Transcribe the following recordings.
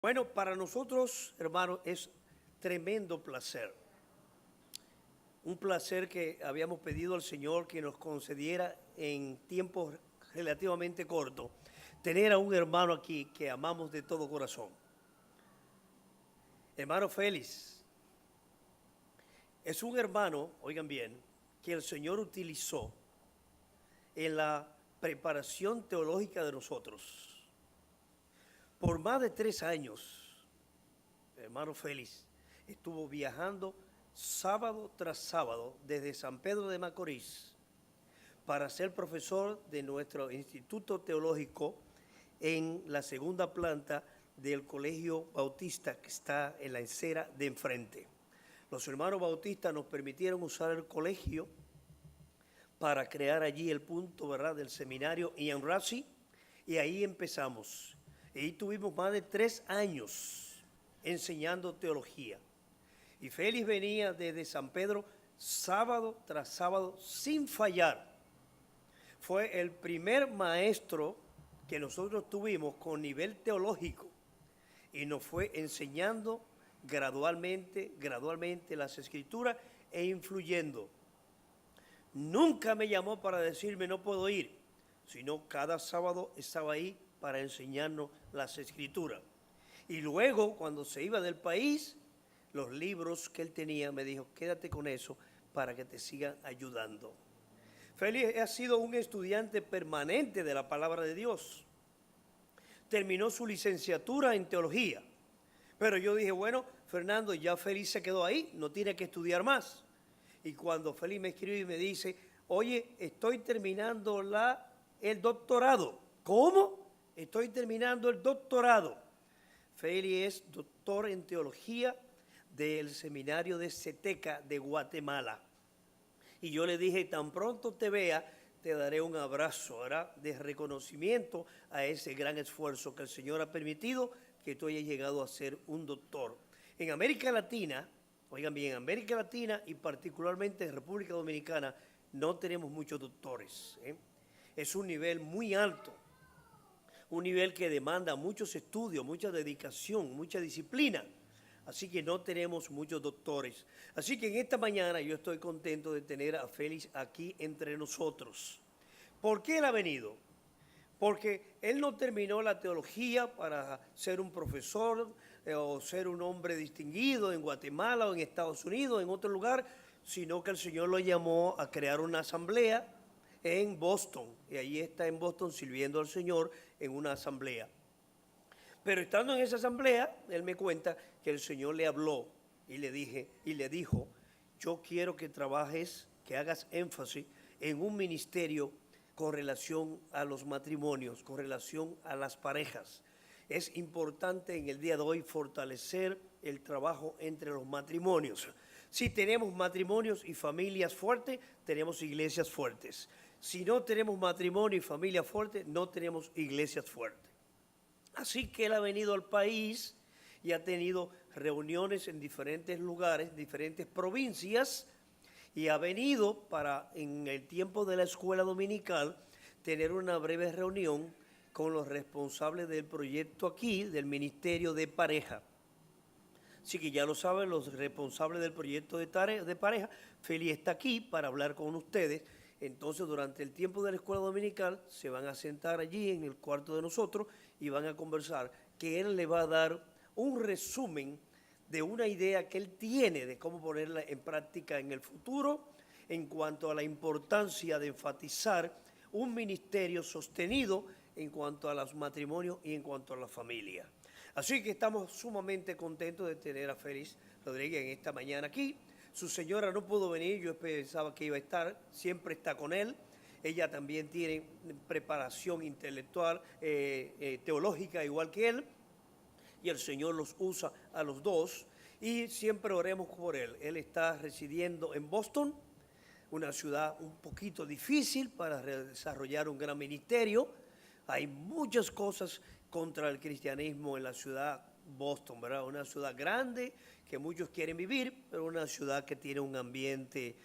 Bueno, para nosotros, hermanos, es tremendo placer. Un placer que habíamos pedido al Señor que nos concediera en tiempos relativamente cortos, tener a un hermano aquí que amamos de todo corazón. Hermano Félix, es un hermano, oigan bien, que el Señor utilizó en la preparación teológica de nosotros. Por más de 3 años, hermano Félix estuvo viajando sábado tras sábado desde San Pedro de Macorís para ser profesor de nuestro Instituto Teológico en la segunda planta del Colegio Bautista que está en la acera de enfrente. Los hermanos bautistas nos permitieron usar el colegio para crear allí el punto, ¿verdad?, del seminario Ian Rassi, y ahí empezamos. Y tuvimos más de 3 años enseñando teología. Y Félix venía desde San Pedro sábado tras sábado sin fallar. Fue el primer maestro que nosotros tuvimos con nivel teológico y nos fue enseñando gradualmente las escrituras e influyendo. Nunca me llamó para decirme no puedo ir, sino cada sábado estaba ahí para enseñarnos las escrituras. Y luego, cuando se iba del país, los libros que él tenía, me dijo, quédate con eso para que te sigan ayudando. Félix ha sido un estudiante permanente de la palabra de Dios. Terminó su licenciatura en teología. Pero yo dije, bueno, Fernando, ya Félix se quedó ahí, no tiene que estudiar más. Y cuando Félix me escribe y me dice, oye, estoy terminando el doctorado. ¿Cómo? Estoy terminando el doctorado. Félix es doctor en teología del seminario de Ceteca de Guatemala. Y yo le dije, tan pronto te vea, te daré un abrazo, ¿verdad?, de reconocimiento a ese gran esfuerzo que el Señor ha permitido que tú hayas llegado a ser un doctor. En América Latina, oigan bien, en América Latina y particularmente en República Dominicana, no tenemos muchos doctores, ¿eh? Es un nivel muy alto, un nivel que demanda muchos estudios, mucha dedicación, mucha disciplina. Así que no tenemos muchos doctores. Así que en esta mañana yo estoy contento de tener a Félix aquí entre nosotros. ¿Por qué él ha venido? Porque él no terminó la teología para ser un profesor o ser un hombre distinguido en Guatemala o en Estados Unidos, en otro lugar, sino que el Señor lo llamó a crear una asamblea en Boston. Y ahí está en Boston sirviendo al Señor en una asamblea. Pero estando en esa asamblea, él me cuenta que el Señor le habló y le dijo, yo quiero que trabajes, que hagas énfasis en un ministerio con relación a los matrimonios, con relación a las parejas. Es importante en el día de hoy fortalecer el trabajo entre los matrimonios. Si tenemos matrimonios y familias fuertes, tenemos iglesias fuertes. Si no tenemos matrimonio y familia fuerte, no tenemos iglesias fuertes. Así que él ha venido al país y ha tenido reuniones en diferentes lugares, diferentes provincias, y ha venido para, en el tiempo de la escuela dominical, tener una breve reunión con los responsables del proyecto aquí, del Ministerio de Pareja. Así que ya lo saben los responsables del proyecto de pareja. Félix está aquí para hablar con ustedes. Entonces, durante el tiempo de la escuela dominical, se van a sentar allí en el cuarto de nosotros y van a conversar, que él le va a dar un resumen de una idea que él tiene de cómo ponerla en práctica en el futuro en cuanto a la importancia de enfatizar un ministerio sostenido en cuanto a los matrimonios y en cuanto a la familia. Así que estamos sumamente contentos de tener a Félix Rodríguez en esta mañana aquí. Su señora no pudo venir, yo pensaba que iba a estar, siempre está con él. Ella también tiene preparación intelectual, teológica, igual que él. Y el Señor los usa a los dos y siempre oremos por él. Él está residiendo en Boston, una ciudad un poquito difícil para desarrollar un gran ministerio. Hay muchas cosas contra el cristianismo en la ciudad Boston, ¿verdad? Una ciudad grande que muchos quieren vivir, pero una ciudad que tiene un ambiente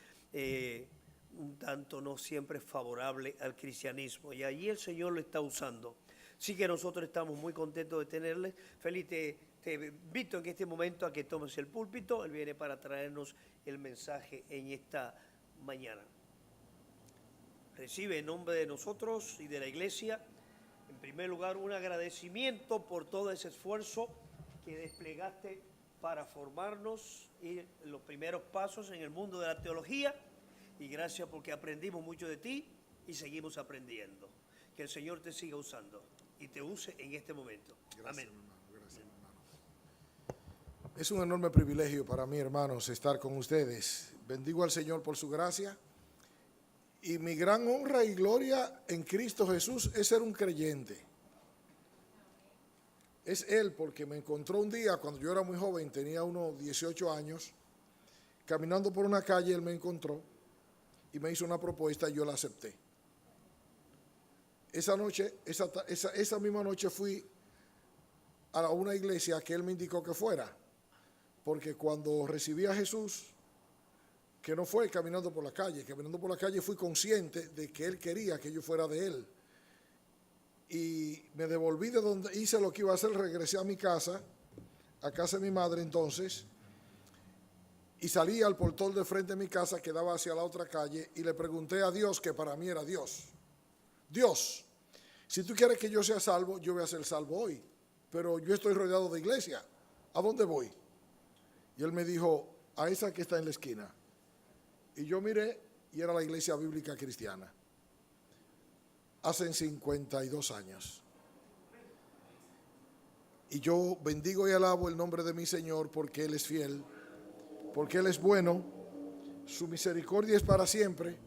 un tanto no siempre favorable al cristianismo. Y allí el Señor lo está usando. Así que nosotros estamos muy contentos de tenerles. Félix, te invito en este momento a que tomes el púlpito. Él viene para traernos el mensaje en esta mañana. Recibe en nombre de nosotros y de la iglesia, en primer lugar, un agradecimiento por todo ese esfuerzo que desplegaste para formarnos y los primeros pasos en el mundo de la teología. Y gracias porque aprendimos mucho de ti y seguimos aprendiendo. Que el Señor te siga usando y te use en este momento. Gracias, Amén. hermano, gracias, hermano. Es un enorme privilegio para mí, hermanos, estar con ustedes. Bendigo al Señor por su gracia. Y mi gran honra y gloria en Cristo Jesús es ser un creyente. Es Él, porque me encontró un día cuando yo era muy joven, tenía unos 18 años, caminando por una calle. Él me encontró y me hizo una propuesta y yo la acepté. Esa noche, esa misma noche fui a una iglesia que Él me indicó que fuera, porque cuando recibí a Jesús, que no fue caminando por la calle fui consciente de que Él quería que yo fuera de Él. Y me devolví de donde hice lo que iba a hacer, regresé a mi casa, a casa de mi madre entonces, y salí al portón de frente de mi casa que daba hacia la otra calle y le pregunté a Dios, que para mí era Dios: Dios, si tú quieres que yo sea salvo, yo voy a ser salvo hoy, pero yo estoy rodeado de iglesia, ¿a dónde voy? Y Él me dijo: a esa que está en la esquina. Y yo miré y era la iglesia bíblica cristiana. Hace 52 años. Y yo bendigo y alabo el nombre de mi Señor porque Él es fiel, porque Él es bueno, su misericordia es para siempre.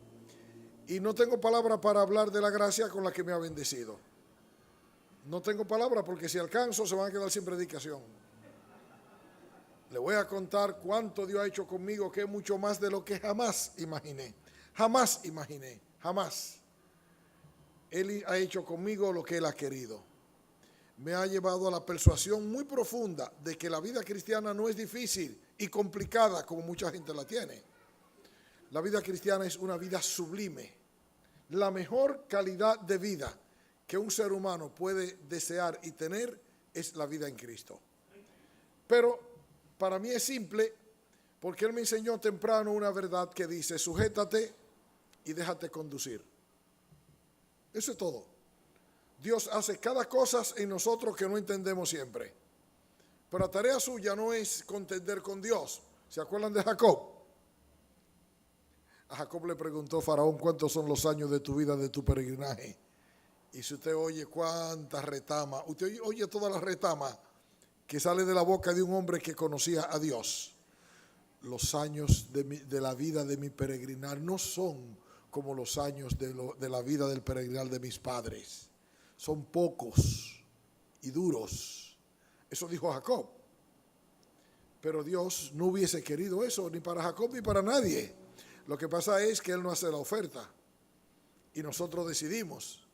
Y no tengo palabra para hablar de la gracia con la que me ha bendecido. No tengo palabra porque si alcanzo se van a quedar sin predicación. Le voy a contar cuánto Dios ha hecho conmigo, que es mucho más de lo que jamás imaginé. Jamás imaginé, jamás. Él ha hecho conmigo lo que Él ha querido. Me ha llevado a la persuasión muy profunda de que la vida cristiana no es difícil y complicada como mucha gente la tiene. La vida cristiana es una vida sublime. La mejor calidad de vida que un ser humano puede desear y tener es la vida en Cristo. Pero para mí es simple, porque Él me enseñó temprano una verdad que dice: sujétate y déjate conducir. Eso es todo. Dios hace cada cosa en nosotros que no entendemos siempre. Pero la tarea suya no es contender con Dios. ¿Se acuerdan de Jacob? A Jacob le preguntó Faraón: ¿cuántos son los años de tu vida, de tu peregrinaje? Y si usted oye cuántas retamas, usted oye todas las retamas que sale de la boca de un hombre que conocía a Dios. Los años de la vida de mi peregrinar no son como los años de la vida del peregrinar de mis padres. Son pocos y duros. Eso dijo Jacob. Pero Dios no hubiese querido eso, ni para Jacob ni para nadie. Lo que pasa es que Él no hace la oferta y nosotros decidimos.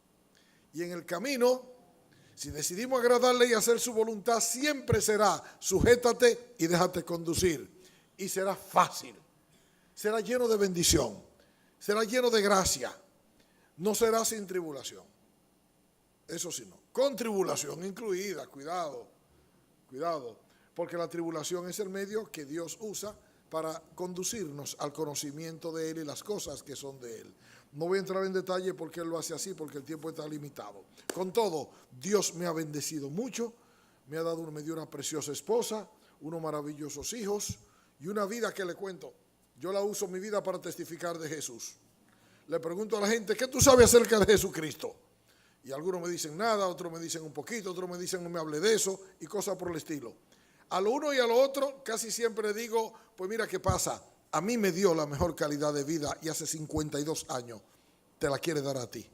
Y en el camino, si decidimos agradarle y hacer su voluntad, siempre será: sujétate y déjate conducir. Y será fácil, será lleno de bendición, será lleno de gracia, no será sin tribulación. Eso sí, no, con tribulación incluida. Cuidado, porque la tribulación es el medio que Dios usa para conducirnos al conocimiento de Él y las cosas que son de Él. No voy a entrar en detalle porque Él lo hace así, porque el tiempo está limitado. Con todo, Dios me ha bendecido mucho, me dio una preciosa esposa, unos maravillosos hijos y una vida que le cuento. Yo la uso mi vida para testificar de Jesús. Le pregunto a la gente: ¿qué tú sabes acerca de Jesucristo? Y algunos me dicen nada, otros me dicen un poquito, otros me dicen no me hable de eso y cosas por el estilo. A lo uno y a lo otro casi siempre digo: pues mira qué pasa, a mí me dio la mejor calidad de vida y hace 52 años te la quiere dar a ti.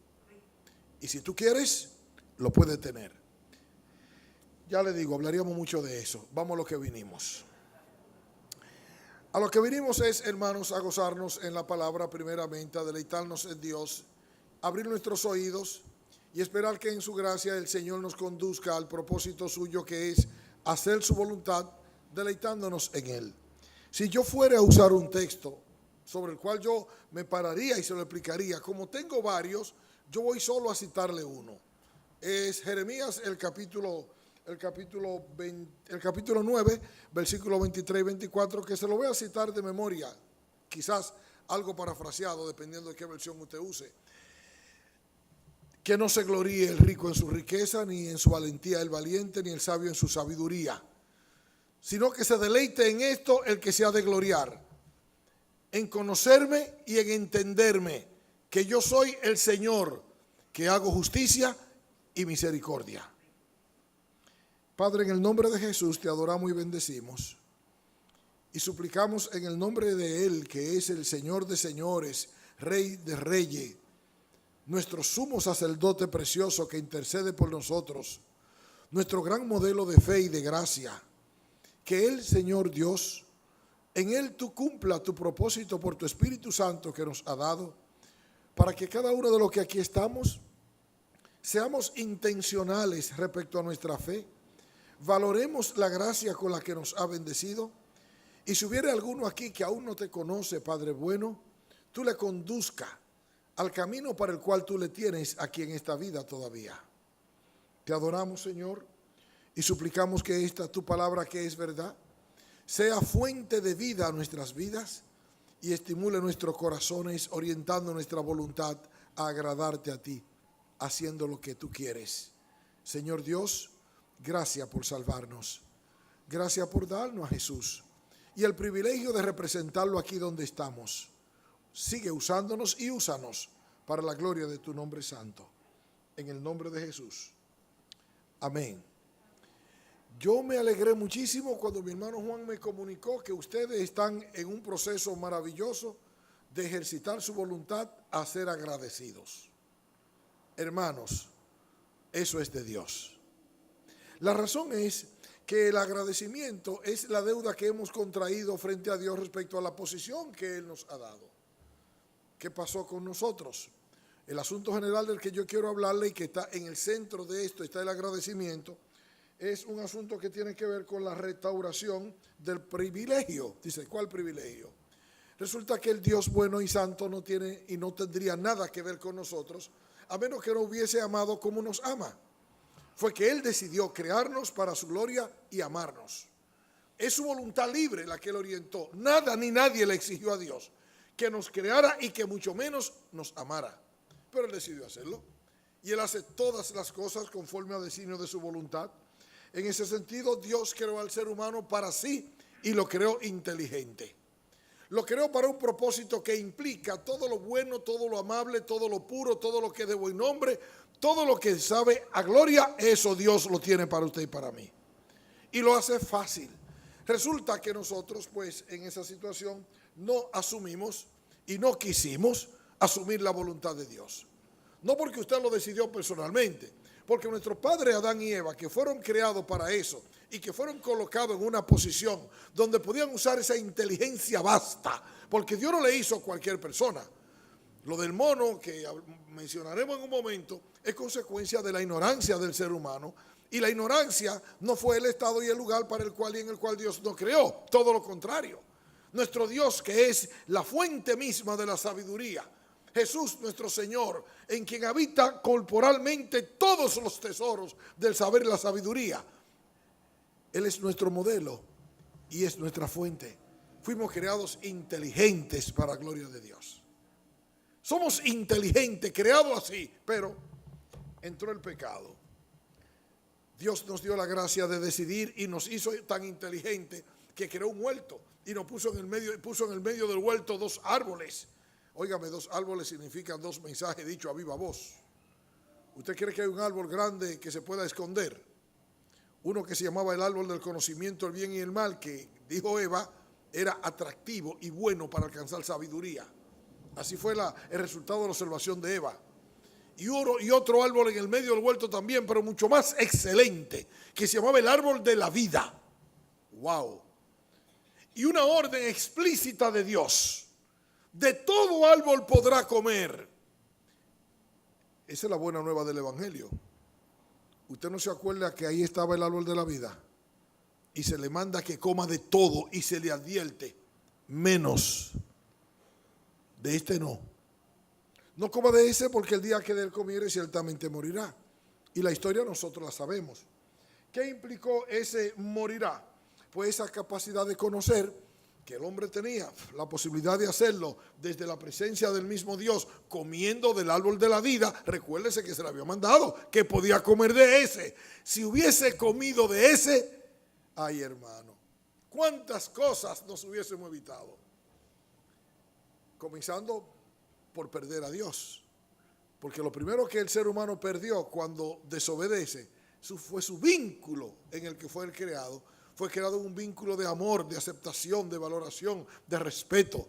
Y si tú quieres, lo puedes tener. Ya le digo, hablaríamos mucho de eso. Vamos a lo que vinimos. A lo que vinimos es, hermanos, a gozarnos en la palabra primeramente, a deleitarnos en Dios, abrir nuestros oídos y esperar que en su gracia el Señor nos conduzca al propósito suyo, que es hacer su voluntad deleitándonos en Él. Si yo fuera a usar un texto sobre el cual yo me pararía y se lo explicaría, como tengo varios, yo voy solo a citarle uno. es Jeremías el capítulo 9, versículo 23 y 24, que se lo voy a citar de memoria, quizás algo parafraseado, dependiendo de qué versión usted use. Que no se gloríe el rico en su riqueza, ni en su valentía el valiente, ni el sabio en su sabiduría, sino que se deleite en esto el que se ha de gloriar, en conocerme y en entenderme, que yo soy el Señor, que hago justicia y misericordia. Padre, en el nombre de Jesús te adoramos y bendecimos, y suplicamos en el nombre de Él, que es el Señor de señores, Rey de reyes, nuestro sumo sacerdote precioso que intercede por nosotros, nuestro gran modelo de fe y de gracia, que Él, Señor Dios, en Él tú cumpla tu propósito por tu Espíritu Santo que nos ha dado, para que cada uno de los que aquí estamos seamos intencionales respecto a nuestra fe, valoremos la gracia con la que nos ha bendecido, y si hubiera alguno aquí que aún no te conoce, Padre bueno, tú le conduzca al camino para el cual tú le tienes aquí en esta vida todavía. Te adoramos, Señor, y suplicamos que esta tu palabra, que es verdad, sea fuente de vida a nuestras vidas y estimule nuestros corazones, orientando nuestra voluntad a agradarte a ti, haciendo lo que tú quieres. Señor Dios, gracias por salvarnos, gracias por darnos a Jesús y el privilegio de representarlo aquí donde estamos. Sigue usándonos y úsanos para la gloria de tu nombre santo. En el nombre de Jesús. Amén. Yo me alegré muchísimo cuando mi hermano Juan me comunicó que ustedes están en un proceso maravilloso de ejercitar su voluntad a ser agradecidos. Hermanos, eso es de Dios. La razón es que el agradecimiento es la deuda que hemos contraído frente a Dios respecto a la posición que Él nos ha dado. ¿Qué pasó con nosotros? El asunto general del que yo quiero hablarle y que está en el centro de esto, está el agradecimiento, es un asunto que tiene que ver con la restauración del privilegio. Dice, ¿cuál privilegio? Resulta que el Dios bueno y santo no tiene y no tendría nada que ver con nosotros, a menos que no hubiese amado como nos ama. Fue que Él decidió crearnos para su gloria y amarnos. Es su voluntad libre la que Él orientó. Nada ni nadie le exigió a Dios que nos creara y que mucho menos nos amara. Pero Él decidió hacerlo. Y Él hace todas las cosas conforme al designio de su voluntad. En ese sentido, Dios creó al ser humano para sí y lo creó inteligente. Lo creó para un propósito que implica todo lo bueno, todo lo amable, todo lo puro, todo lo que es de buen nombre, todo lo que sabe a gloria. Eso Dios lo tiene para usted y para mí. Y lo hace fácil. Resulta que nosotros, pues, en esa situación no asumimos y no quisimos asumir la voluntad de Dios. No porque usted lo decidió personalmente, porque nuestros padres Adán y Eva, que fueron creados para eso y que fueron colocados en una posición donde podían usar esa inteligencia vasta, porque Dios no le hizo a cualquier persona. Lo del mono, que mencionaremos en un momento, es consecuencia de la ignorancia del ser humano, y la ignorancia no fue el estado y el lugar para el cual y en el cual Dios nos creó, todo lo contrario. Nuestro Dios, que es la fuente misma de la sabiduría, Jesús nuestro Señor, en quien habita corporalmente todos los tesoros del saber y la sabiduría. Él es nuestro modelo y es nuestra fuente. Fuimos creados inteligentes para la gloria de Dios. Somos inteligentes, creados así, pero entró el pecado. Dios nos dio la gracia de decidir y nos hizo tan inteligentes que creó un huerto y nos puso en el medio del huerto dos árboles. Óigame, dos árboles significan dos mensajes dichos a viva voz. ¿Usted cree que hay un árbol grande que se pueda esconder? Uno que se llamaba el árbol del conocimiento del bien y el mal, que dijo Eva, era atractivo y bueno para alcanzar sabiduría. Así fue el resultado de la observación de Eva. Y otro árbol en el medio del huerto también, pero mucho más excelente, que se llamaba el árbol de la vida. ¡Wow! Y una orden explícita de Dios. De todo árbol podrá comer. Esa es la buena nueva del Evangelio. Usted no se acuerda que ahí estaba el árbol de la vida y se le manda que coma de todo y se le advierte, menos de este no. No coma de ese porque el día que de él comiere ciertamente morirá. Y la historia nosotros la sabemos. ¿Qué implicó ese morirá? Pues esa capacidad de conocer que el hombre tenía la posibilidad de hacerlo desde la presencia del mismo Dios, comiendo del árbol de la vida. Recuérdese que se le había mandado que podía comer de ese. Si hubiese comido de ese, ay hermano, cuántas cosas nos hubiésemos evitado. Comenzando por perder a Dios. Porque lo primero que el ser humano perdió cuando desobedece fue su vínculo en el que fue el creado. Fue creado un vínculo de amor, de aceptación, de valoración, de respeto.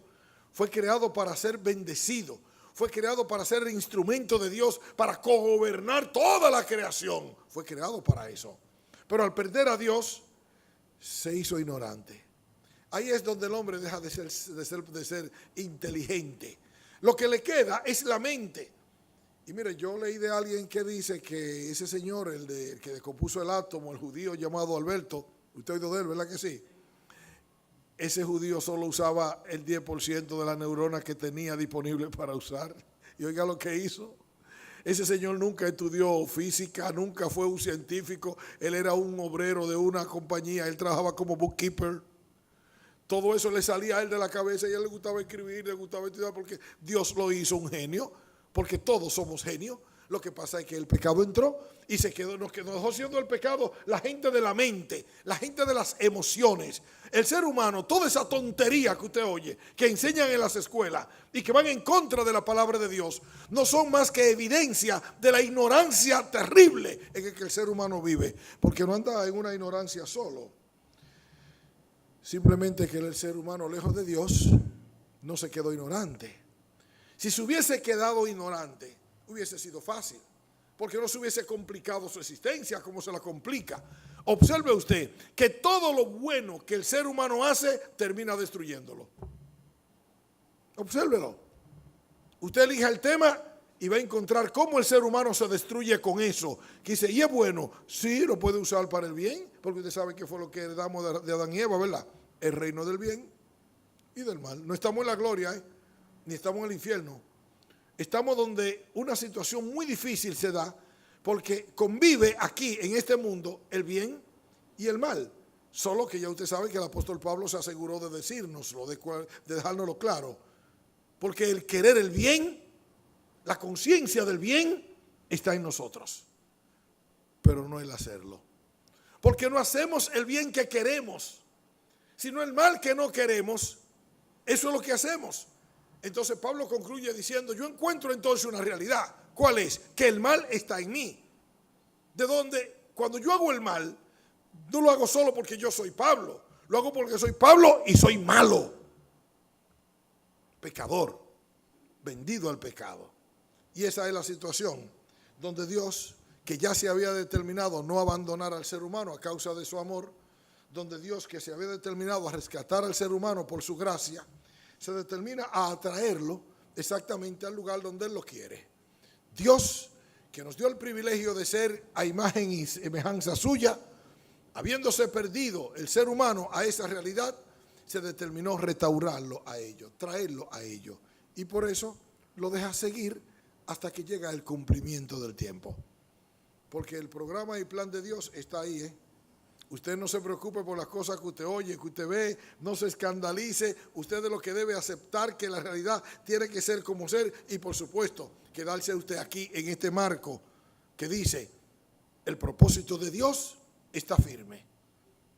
Fue creado para ser bendecido. Fue creado para ser el instrumento de Dios, para cogobernar toda la creación. Fue creado para eso. Pero al perder a Dios, se hizo ignorante. Ahí es donde el hombre deja de ser inteligente. Lo que le queda es la mente. Y mire, yo leí de alguien que dice que ese señor, el que descompuso el átomo, el judío llamado Alberto, usted ha oído de él, ¿verdad que sí? Ese judío solo usaba el 10% de las neuronas que tenía disponible para usar. Y oiga lo que hizo. Ese señor nunca estudió física, nunca fue un científico. Él era un obrero de una compañía, él trabajaba como bookkeeper. Todo eso le salía a él de la cabeza y a él le gustaba escribir, le gustaba estudiar porque Dios lo hizo un genio. Porque todos somos genios. Lo que pasa es que el pecado entró y nos dejó siendo el pecado la gente de la mente, la gente de las emociones. El ser humano, toda esa tontería que usted oye, que enseñan en las escuelas y que van en contra de la palabra de Dios, no son más que evidencia de la ignorancia terrible en la que el ser humano vive. Porque no anda en una ignorancia solo. Simplemente que el ser humano, lejos de Dios, no se quedó ignorante. Si se hubiese quedado ignorante, hubiese sido fácil, porque no se hubiese complicado su existencia como se la complica. Observe usted que todo lo bueno que el ser humano hace termina destruyéndolo. Obsérvelo. Usted elija el tema y va a encontrar cómo el ser humano se destruye con eso. Que dice, ¿y es bueno? Sí, lo puede usar para el bien, porque usted sabe que fue lo que heredamos de Adán y Eva, ¿verdad? El reino del bien y del mal. No estamos en la gloria, ni estamos en el infierno. Estamos donde una situación muy difícil se da porque convive aquí en este mundo el bien y el mal. Solo que ya usted sabe que el apóstol Pablo se aseguró de decírnoslo, de dejárnoslo claro. Porque el querer el bien, la conciencia del bien está en nosotros. Pero no el hacerlo. Porque no hacemos el bien que queremos, sino el mal que no queremos. Eso es lo que hacemos. Entonces Pablo concluye diciendo, yo encuentro entonces una realidad. ¿Cuál es? Que el mal está en mí. De donde cuando yo hago el mal, no lo hago solo porque yo soy Pablo. Lo hago porque soy Pablo y soy malo. Pecador, vendido al pecado. Y esa es la situación donde Dios, que ya se había determinado no abandonar al ser humano a causa de su amor, donde Dios, que se había determinado a rescatar al ser humano por su gracia, se determina a atraerlo exactamente al lugar donde Él lo quiere. Dios, que nos dio el privilegio de ser a imagen y semejanza suya, habiéndose perdido el ser humano a esa realidad, se determinó restaurarlo a ello, traerlo a ello. Y por eso lo deja seguir hasta que llega el cumplimiento del tiempo. Porque el programa y plan de Dios está ahí, Usted no se preocupe por las cosas que usted oye, que usted ve, no se escandalice. Usted de lo que debe aceptar que la realidad tiene que ser como ser y por supuesto quedarse usted aquí en este marco que dice el propósito de Dios está firme.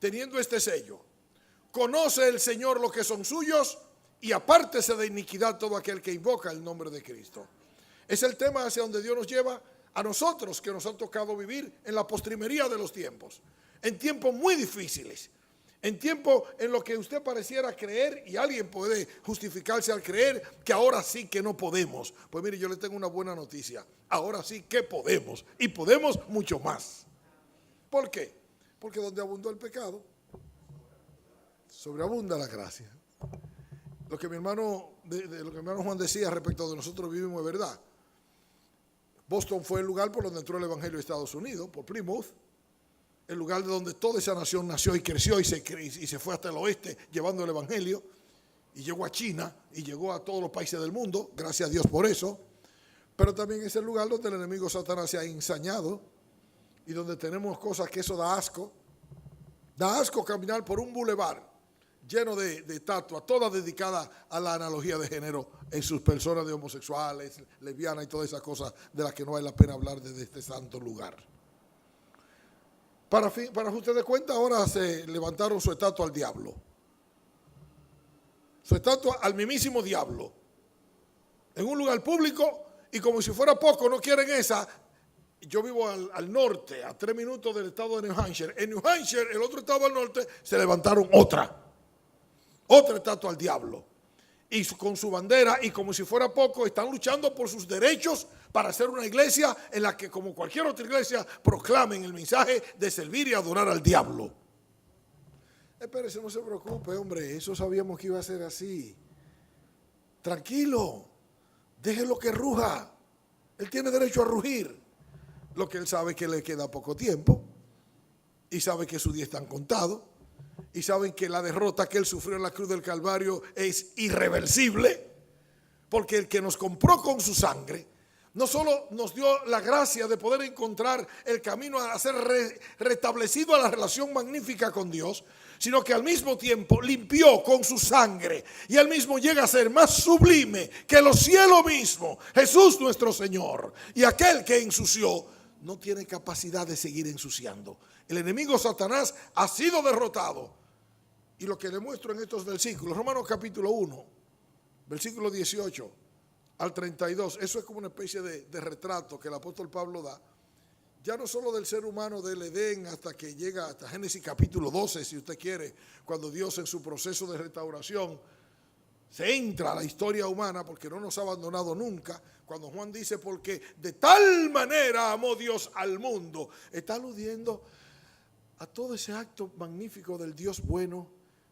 Teniendo este sello, conoce el Señor lo que son suyos y apártese de iniquidad todo aquel que invoca el nombre de Cristo. Es el tema hacia donde Dios nos lleva a nosotros que nos ha tocado vivir en la postrimería de los tiempos. En tiempos muy difíciles, en tiempos en los que usted pareciera creer y alguien puede justificarse al creer que ahora sí que no podemos. Pues mire, yo le tengo una buena noticia, ahora sí que podemos y podemos mucho más. ¿Por qué? Porque donde abundó el pecado, sobreabunda la gracia. Lo que mi hermano Juan decía respecto de nosotros vivimos es verdad. Boston fue el lugar por donde entró el evangelio de Estados Unidos, por Plymouth. El lugar de donde toda esa nación nació y creció y se fue hasta el oeste llevando el evangelio y llegó a China y llegó a todos los países del mundo, gracias a Dios por eso. Pero también es el lugar donde el enemigo Satanás se ha ensañado y donde tenemos cosas que eso da asco. Da asco caminar por un bulevar lleno de estatuas, todas dedicadas a la analogía de género en sus personas de homosexuales, lesbianas y todas esas cosas de las que no vale la pena hablar desde este santo lugar. Para ustedes de cuenta, ahora se levantaron su estatua al diablo. Su estatua al mismísimo diablo. En un lugar público, y como si fuera poco, no quieren esa. Yo vivo al norte, a 3 minutos del estado de New Hampshire. En New Hampshire, el otro estado al norte, se levantaron otra estatua al diablo. Y con su bandera, y como si fuera poco, están luchando por sus derechos para hacer una iglesia en la que, como cualquier otra iglesia, proclamen el mensaje de servir y adorar al diablo. Espérese, no se preocupe, hombre, eso sabíamos que iba a ser así. Tranquilo, déjelo que ruja. Él tiene derecho a rugir. Lo que él sabe es que le queda poco tiempo, y sabe que sus días están contados, y saben que la derrota que él sufrió en la cruz del Calvario es irreversible, porque el que nos compró con su sangre no solo nos dio la gracia de poder encontrar el camino a ser restablecido a la relación magnífica con Dios, sino que al mismo tiempo limpió con su sangre, y él mismo llega a ser más sublime que los cielos mismos, Jesús nuestro Señor. Y aquel que ensució no tiene capacidad de seguir ensuciando. El enemigo Satanás ha sido derrotado. Y lo que le muestro en estos versículos, Romanos capítulo 1, versículo 18 al 32, eso es como una especie de retrato que el apóstol Pablo da, ya no solo del ser humano del Edén hasta que llega hasta Génesis capítulo 12, si usted quiere, cuando Dios en su proceso de restauración se entra a la historia humana, porque no nos ha abandonado nunca. Cuando Juan dice, porque de tal manera amó Dios al mundo, está aludiendo a todo ese acto magnífico del Dios bueno,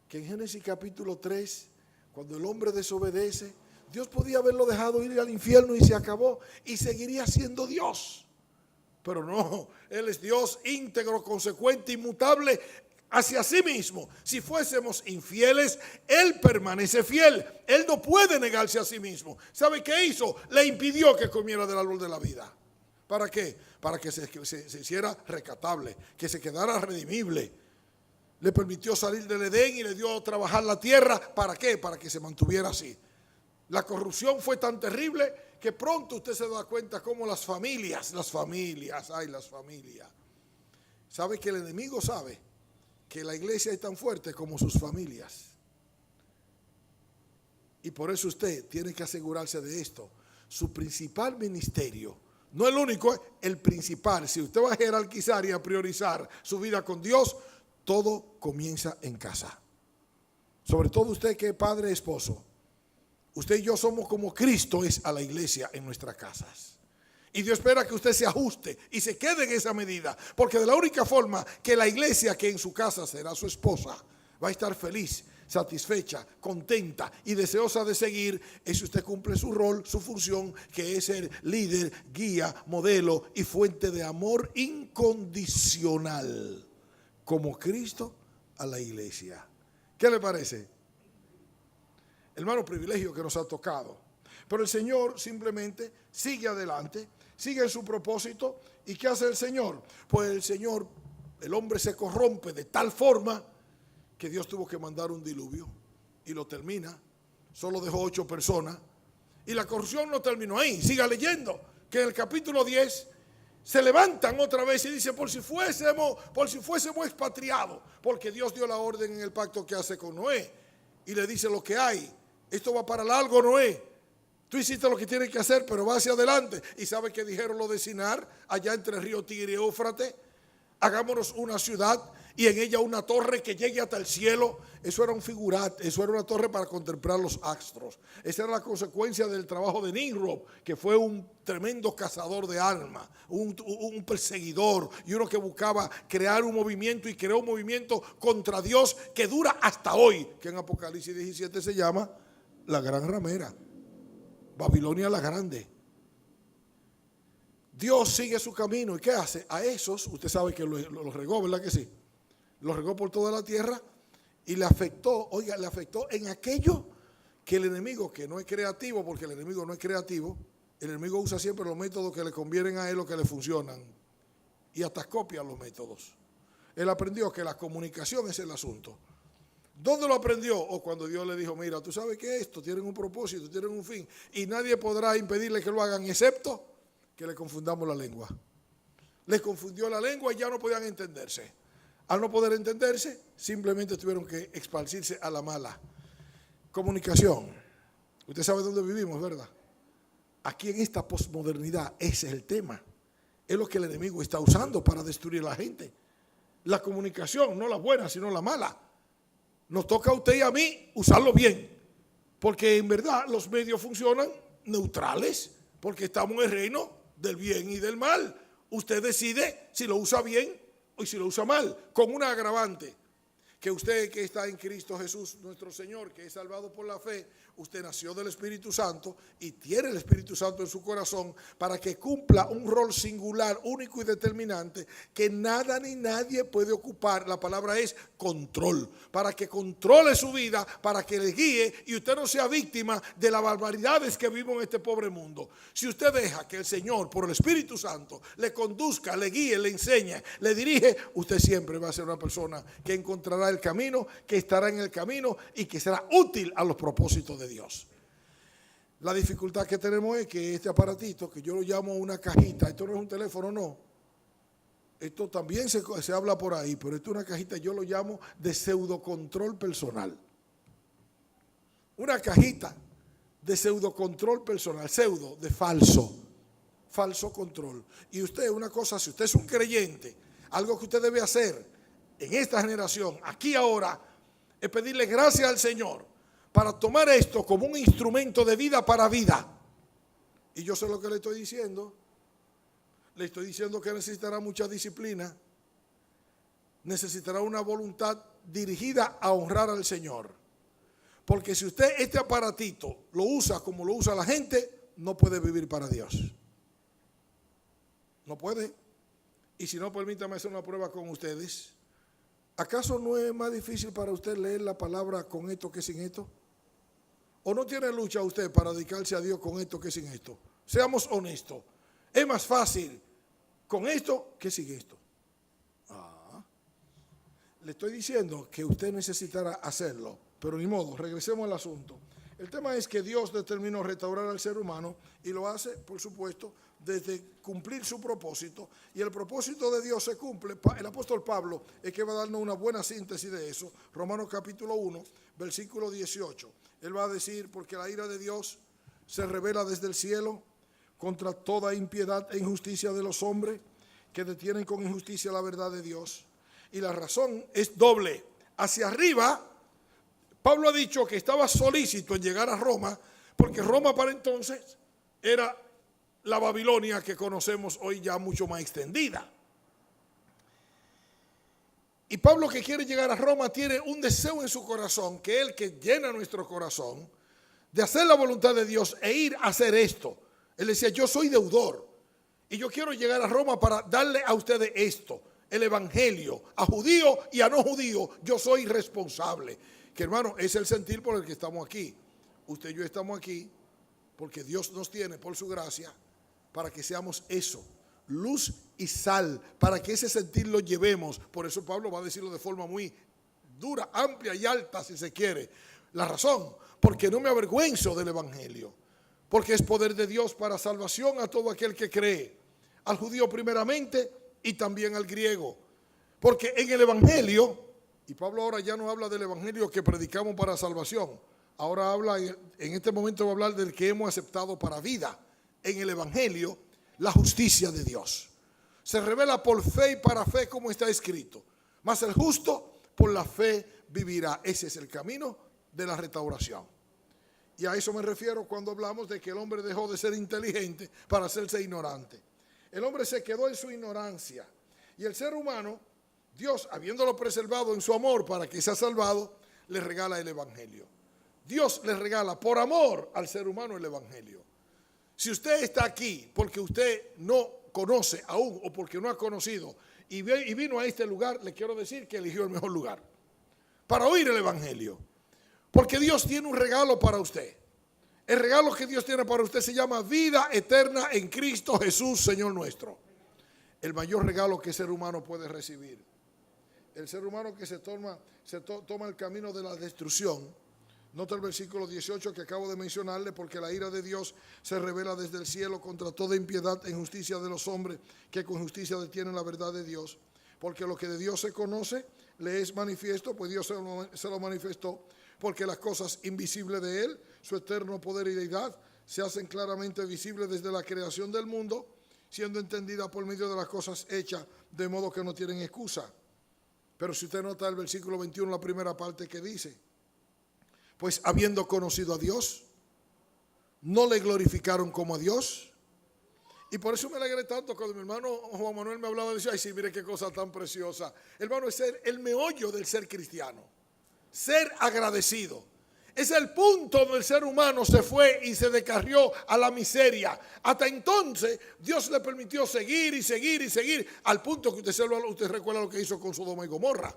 que en Génesis capítulo 3, cuando el hombre desobedece, Dios podía haberlo dejado ir al infierno y se acabó, y seguiría siendo Dios. Pero no, Él es Dios íntegro, consecuente, inmutable hacia sí mismo. Si fuésemos infieles, Él permanece fiel. Él no puede negarse a sí mismo. ¿Sabe qué hizo? Le impidió que comiera del árbol de la vida. ¿Para qué? Para que se hiciera rescatable, que se quedara redimible. Le permitió salir del Edén y le dio a trabajar la tierra. ¿Para qué? Para que se mantuviera así. La corrupción fue tan terrible que pronto usted se da cuenta cómo las familias. ¿Sabe que el enemigo sabe que la iglesia es tan fuerte como sus familias? Y por eso usted tiene que asegurarse de esto. Su principal ministerio, no el único, el principal. Si usted va a jerarquizar y a priorizar su vida con Dios, todo comienza en casa. Sobre todo usted que es padre, esposo. Usted y yo somos como Cristo es a la iglesia en nuestras casas. Y Dios espera que usted se ajuste y se quede en esa medida. Porque de la única forma que la iglesia, que en su casa será su esposa, va a estar feliz, satisfecha, contenta y deseosa de seguir, es si usted cumple su rol, su función, que es ser líder, guía, modelo y fuente de amor incondicional, como Cristo a la iglesia. ¿Qué le parece? Hermano, privilegio que nos ha tocado. Pero el Señor simplemente sigue adelante, sigue en su propósito. ¿Y qué hace el Señor? Pues el hombre se corrompe de tal forma que Dios tuvo que mandar un diluvio y lo termina. Solo dejó 8 personas. Y la corrupción no terminó ahí. Siga leyendo que en el capítulo 10 se levantan otra vez y dicen, por si fuésemos expatriados, porque Dios dio la orden en el pacto que hace con Noé. Y le dice lo que hay. Esto va para largo, Noé. Tú hiciste lo que tienes que hacer, pero va hacia adelante. ¿Y sabe qué dijeron los de Sinar, allá entre el río Tigre y Éufrates? Hagámonos una ciudad y en ella una torre que llegue hasta el cielo. Eso era un figurat, eso era una torre para contemplar los astros. Esa era la consecuencia del trabajo de Nimrod, que fue un tremendo cazador de almas, un perseguidor y uno que buscaba crear un movimiento, y creó un movimiento contra Dios que dura hasta hoy, que en Apocalipsis 17 se llama la gran ramera, Babilonia la grande. Dios sigue su camino. ¿Y qué hace? A esos, usted sabe que los regó, ¿verdad que sí? Los regó por toda la tierra y le afectó, oiga, le afectó en aquello que el enemigo, que no es creativo, porque el enemigo no es creativo, el enemigo usa siempre los métodos que le convienen a él o que le funcionan. y hasta copia los métodos. Él aprendió que la comunicación es el asunto. ¿Dónde lo aprendió? O cuando Dios le dijo, mira, tú sabes que esto tienen un propósito, tienen un fin, y nadie podrá impedirle que lo hagan, excepto que le confundamos la lengua. Les confundió la lengua y ya no podían entenderse. Al no poder entenderse, simplemente tuvieron que esparcirse a la mala. Comunicación. Usted sabe dónde vivimos, ¿verdad? Aquí en esta posmodernidad, ese es el tema. Es lo que el enemigo está usando para destruir a la gente. La comunicación, no la buena, sino la mala. Nos toca a usted y a mí usarlo bien. Porque en verdad los medios funcionan neutrales. Porque estamos en el reino del bien y del mal. Usted decide si lo usa bien o si lo usa mal. Con una agravante. Que usted que está en Cristo Jesús, nuestro Señor, que es salvado por la fe, usted nació del Espíritu Santo y tiene el Espíritu Santo en su corazón para que cumpla un rol singular, único y determinante que nada ni nadie puede ocupar. La palabra es control, para que controle su vida, para que le guíe y usted no sea víctima de las barbaridades que vivimos en este pobre mundo. Si usted deja que el Señor, por el Espíritu Santo, le conduzca, le guíe, le enseñe, le dirige, usted siempre va a ser una persona que encontrará el camino, que estará en el camino y que será útil a los propósitos de Dios. La dificultad que tenemos es que este aparatito, que yo lo llamo una cajita, esto no es un teléfono, no. Esto también se habla por ahí, pero esto es una cajita, yo lo llamo de pseudocontrol personal. Una cajita de pseudocontrol personal, pseudo de falso control. Y usted, una cosa, si usted es un creyente, algo que usted debe hacer en esta generación, aquí ahora, es pedirle gracias al Señor para tomar esto como un instrumento de vida para vida. Y yo sé lo que le estoy diciendo. Le estoy diciendo que necesitará mucha disciplina, necesitará una voluntad dirigida a honrar al Señor. Porque si usted este aparatito lo usa como lo usa la gente, no puede vivir para Dios. No puede. Y si no, permítame hacer una prueba con ustedes. ¿Acaso no es más difícil para usted leer la palabra con esto que sin esto? ¿O no tiene lucha usted para dedicarse a Dios con esto que sin esto? Seamos honestos. Es más fácil con esto que sin esto. Le estoy diciendo que usted necesitará hacerlo, pero ni modo, regresemos al asunto. El tema es que Dios determinó restaurar al ser humano y lo hace, por supuesto, desde cumplir su propósito. Y el propósito de Dios se cumple. El apóstol Pablo es que va a darnos una buena síntesis de eso. Romanos capítulo 1, versículo 18. Él va a decir, porque la ira de Dios se revela desde el cielo contra toda impiedad e injusticia de los hombres que detienen con injusticia la verdad de Dios. Y la razón es doble. Hacia arriba, Pablo ha dicho que estaba solícito en llegar a Roma, porque Roma para entonces era la Babilonia que conocemos hoy ya mucho más extendida. Y Pablo, que quiere llegar a Roma, tiene un deseo en su corazón, que es el que llena nuestro corazón, de hacer la voluntad de Dios e ir a hacer esto. Él decía, yo soy deudor y yo quiero llegar a Roma para darle a ustedes esto, el evangelio, a judío y a no judío, yo soy responsable. Que hermano, es el sentir por el que estamos aquí. Usted y yo estamos aquí porque Dios nos tiene por su gracia para que seamos eso, luz y sal, para que ese sentir lo llevemos. Por eso Pablo va a decirlo de forma muy dura, amplia y alta si se quiere. La razón, porque no me avergüenzo del evangelio, porque es poder de Dios para salvación a todo aquel que cree, al judío primeramente y también al griego. Porque en el evangelio, y Pablo ahora ya no habla del evangelio que predicamos para salvación, ahora habla, en este momento va a hablar del que hemos aceptado para vida. En el evangelio, la justicia de Dios se revela por fe y para fe, como está escrito. Mas el justo por la fe vivirá. Ese es el camino de la restauración. Y a eso me refiero cuando hablamos de que el hombre dejó de ser inteligente para hacerse ignorante. El hombre se quedó en su ignorancia. Y el ser humano, Dios, habiéndolo preservado en su amor para que sea salvado, le regala el evangelio. Dios le regala por amor al ser humano el evangelio. Si usted está aquí porque usted no conoce aún o porque no ha conocido y vino a este lugar, le quiero decir que eligió el mejor lugar para oír el evangelio. Porque Dios tiene un regalo para usted. El regalo que Dios tiene para usted se llama vida eterna en Cristo Jesús, Señor nuestro. el mayor regalo que el ser humano puede recibir. El ser humano que toma el camino de la destrucción. Nota el versículo 18 que acabo de mencionarle, porque la ira de Dios se revela desde el cielo contra toda impiedad e injusticia de los hombres que con justicia detienen la verdad de Dios. Porque lo que de Dios se conoce le es manifiesto, pues Dios se lo manifestó, porque las cosas invisibles de Él, su eterno poder y deidad, se hacen claramente visibles desde la creación del mundo, siendo entendidas por medio de las cosas hechas, de modo que no tienen excusa. Pero si usted nota el versículo 21, la primera parte que dice, pues habiendo conocido a Dios, no le glorificaron como a Dios. Y por eso me alegré tanto cuando mi hermano Juan Manuel me hablaba de eso. Ay, sí, mire qué cosa tan preciosa. Hermano, es el meollo del ser cristiano. Ser agradecido. Es el punto donde el ser humano se fue y se descarrió a la miseria. Hasta entonces Dios le permitió seguir y seguir y seguir, al punto que usted recuerda lo que hizo con Sodoma y Gomorra.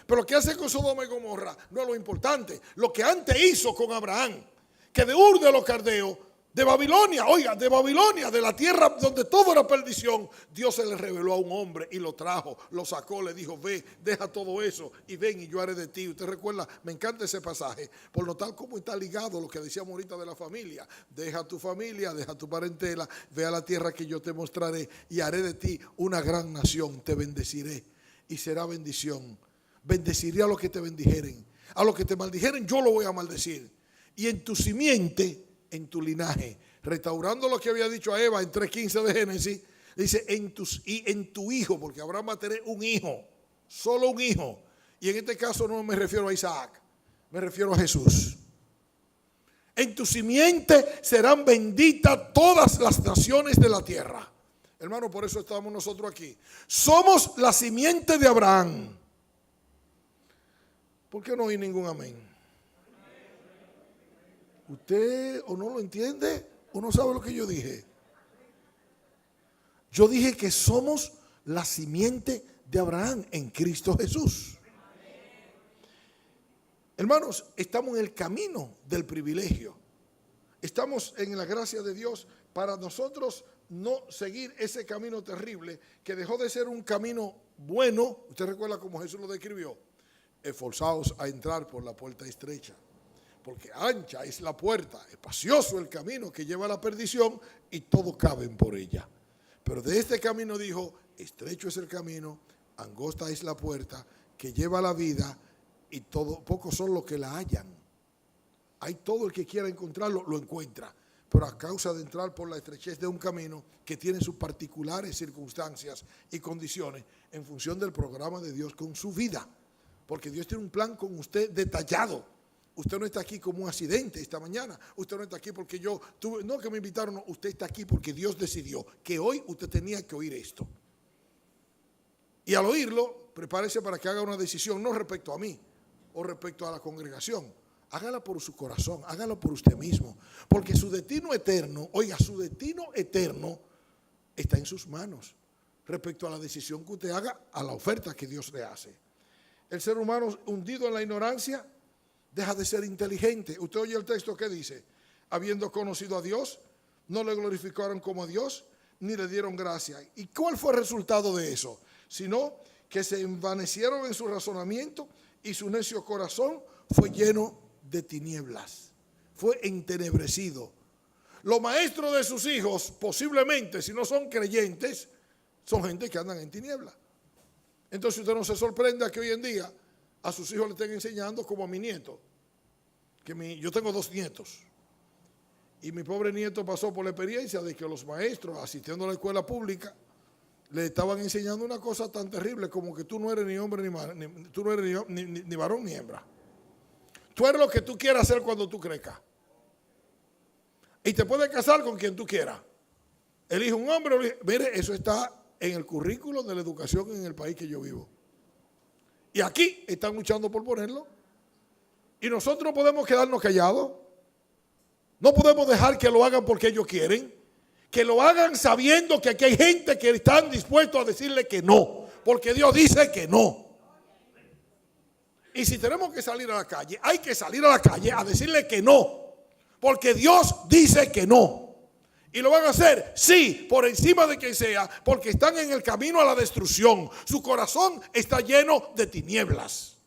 Pero lo que hace con Sodoma y Gomorra no es lo importante. Lo que antes hizo con Abraham, que de Ur de los Caldeos, de Babilonia, oiga, de Babilonia, de la tierra donde todo era perdición, Dios se le reveló a un hombre y lo trajo, lo sacó, le dijo, ve, deja todo eso y ven y yo haré de ti. Usted recuerda, me encanta ese pasaje, por notar cómo está ligado lo que decíamos ahorita de la familia. Deja tu familia, deja tu parentela, ve a la tierra que yo te mostraré y haré de ti una gran nación, te bendeciré y será bendición. Bendeciré a los que te bendijeren, a los que te maldijeren yo lo voy a maldecir. Y en tu simiente, en tu linaje, restaurando lo que había dicho a Eva en 3:15 de Génesis, dice en tu hijo, porque Abraham va a tener un hijo, solo un hijo. Y en este caso no me refiero a Isaac, me refiero a Jesús. En tu simiente serán benditas todas las naciones de la tierra. Hermano, por eso estamos nosotros aquí. Somos la simiente de Abraham. ¿Por qué no hay ningún amén? ¿Usted o no lo entiende o no sabe lo que yo dije? Yo dije que somos la simiente de Abraham en Cristo Jesús. Hermanos, estamos en el camino del privilegio. Estamos en la gracia de Dios para nosotros no seguir ese camino terrible que dejó de ser un camino bueno. Usted recuerda cómo Jesús lo describió. Esforzaos a entrar por la puerta estrecha, porque ancha es la puerta, espacioso el camino que lleva a la perdición y todos caben por ella. Pero de este camino dijo, estrecho es el camino, angosta es la puerta que lleva a la vida y pocos son los que la hallan. Hay todo el que quiera encontrarlo, lo encuentra, pero a causa de entrar por la estrechez de un camino que tiene sus particulares circunstancias y condiciones en función del programa de Dios con su vida. Porque Dios tiene un plan con usted detallado. Usted no está aquí como un accidente esta mañana. Usted no está aquí porque no que me invitaron, no, usted está aquí porque Dios decidió que hoy usted tenía que oír esto. Y al oírlo, prepárese para que haga una decisión, no respecto a mí o respecto a la congregación. Hágala por su corazón, hágalo por usted mismo. Porque su destino eterno, oiga, su destino eterno está en sus manos respecto a la decisión que usted haga, a la oferta que Dios le hace. El ser humano hundido en la ignorancia deja de ser inteligente. Usted oye el texto que dice, habiendo conocido a Dios, no le glorificaron como a Dios, ni le dieron gracia. ¿Y cuál fue el resultado de eso? Sino que se envanecieron en su razonamiento y su necio corazón fue lleno de tinieblas, fue entenebrecido. Los maestros de sus hijos, posiblemente, si no son creyentes, son gente que andan en tinieblas. Entonces usted no se sorprenda que hoy en día a sus hijos le estén enseñando como a mi nieto. Yo tengo 2 nietos. Y mi pobre nieto pasó por la experiencia de que los maestros, asistiendo a la escuela pública, le estaban enseñando una cosa tan terrible como que tú no eres ni hombre tú no eres ni varón ni hembra. Tú eres lo que tú quieras hacer cuando tú crezcas. Y te puedes casar con quien tú quieras. Elige un hombre. Mire, eso está en el currículo de la educación en el país que yo vivo. Y aquí están luchando por ponerlo. Y nosotros no podemos quedarnos callados. No podemos dejar que lo hagan porque ellos quieren. Que lo hagan sabiendo que aquí hay gente que están dispuestos a decirle que no. Porque Dios dice que no. Y si tenemos que salir a la calle, hay que salir a la calle a decirle que no. Porque Dios dice que no. Y lo van a hacer, sí, por encima de quien sea, porque están en el camino a la destrucción. Su corazón está lleno de tinieblas.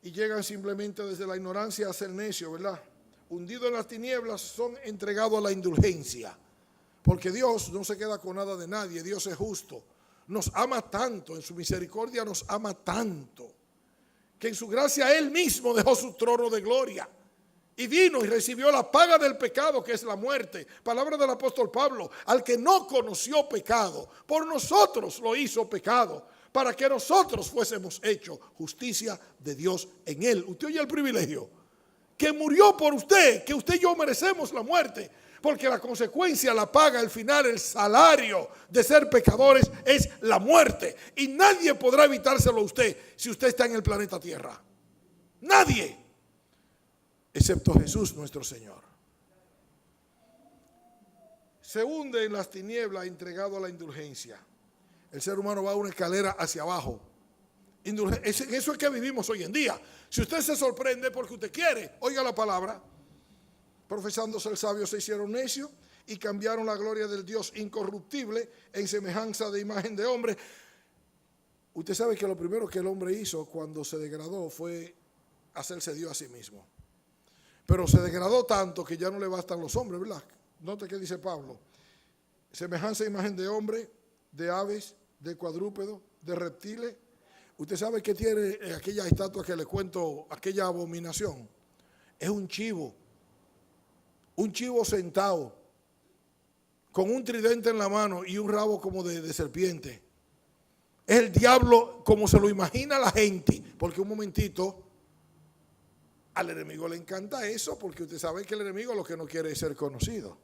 Y llegan simplemente desde la ignorancia a ser necio, ¿verdad? Hundidos en las tinieblas, son entregados a la indulgencia. Porque Dios no se queda con nada de nadie, Dios es justo. Nos ama tanto, en su misericordia nos ama tanto, que en su gracia Él mismo dejó su trono de gloria. Y vino y recibió la paga del pecado, que es la muerte. Palabra del apóstol Pablo: al que no conoció pecado, por nosotros lo hizo pecado, para que nosotros fuésemos hechos justicia de Dios en él. Usted oye el privilegio, que murió por usted, que usted y yo merecemos la muerte, porque la consecuencia, la paga, el final, el salario de ser pecadores es la muerte. Y nadie podrá evitárselo a usted si usted está en el planeta Tierra. Nadie, excepto Jesús nuestro Señor. Se hunde en las tinieblas, entregado a la indulgencia. El ser humano va a una escalera hacia abajo. Eso es que vivimos hoy en día. Si usted se sorprende porque usted quiere, oiga la palabra: profesándose el sabio se hicieron necios y cambiaron la gloria del Dios incorruptible en semejanza de imagen de hombre. Usted sabe que lo primero que el hombre hizo cuando se degradó fue hacerse Dios a sí mismo. Pero se degradó tanto que ya no le bastan los hombres, ¿verdad? Note que dice Pablo: semejanza e imagen de hombre, de aves, de cuadrúpedos, de reptiles. Usted sabe que tiene aquella estatua que le cuento, aquella abominación. Es un chivo sentado, con un tridente en la mano y un rabo como de serpiente. Es el diablo como se lo imagina la gente, porque un momentito, al enemigo le encanta eso, porque usted sabe que el enemigo lo que no quiere es ser conocido.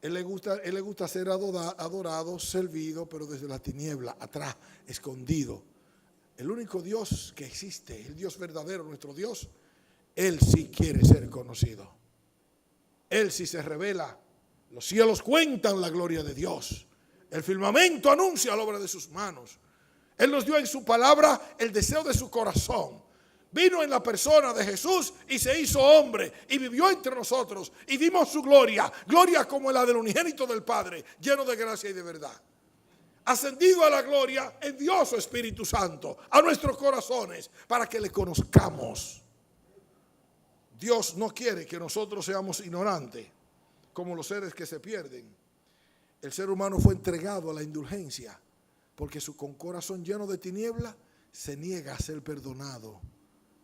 Él le gusta ser adorado, servido, pero desde la tiniebla, atrás, escondido. El único Dios que existe, el Dios verdadero, nuestro Dios, Él sí quiere ser conocido. Él sí se revela. Los cielos cuentan la gloria de Dios. El firmamento anuncia la obra de sus manos. Él nos dio en su palabra el deseo de su corazón. Vino en la persona de Jesús y se hizo hombre y vivió entre nosotros y vimos su gloria, gloria como la del unigénito del Padre, lleno de gracia y de verdad. Ascendido a la gloria, envió su Espíritu Santo a nuestros corazones para que le conozcamos. Dios no quiere que nosotros seamos ignorantes como los seres que se pierden. El ser humano fue entregado a la indulgencia porque con corazón lleno de tiniebla se niega a ser perdonado.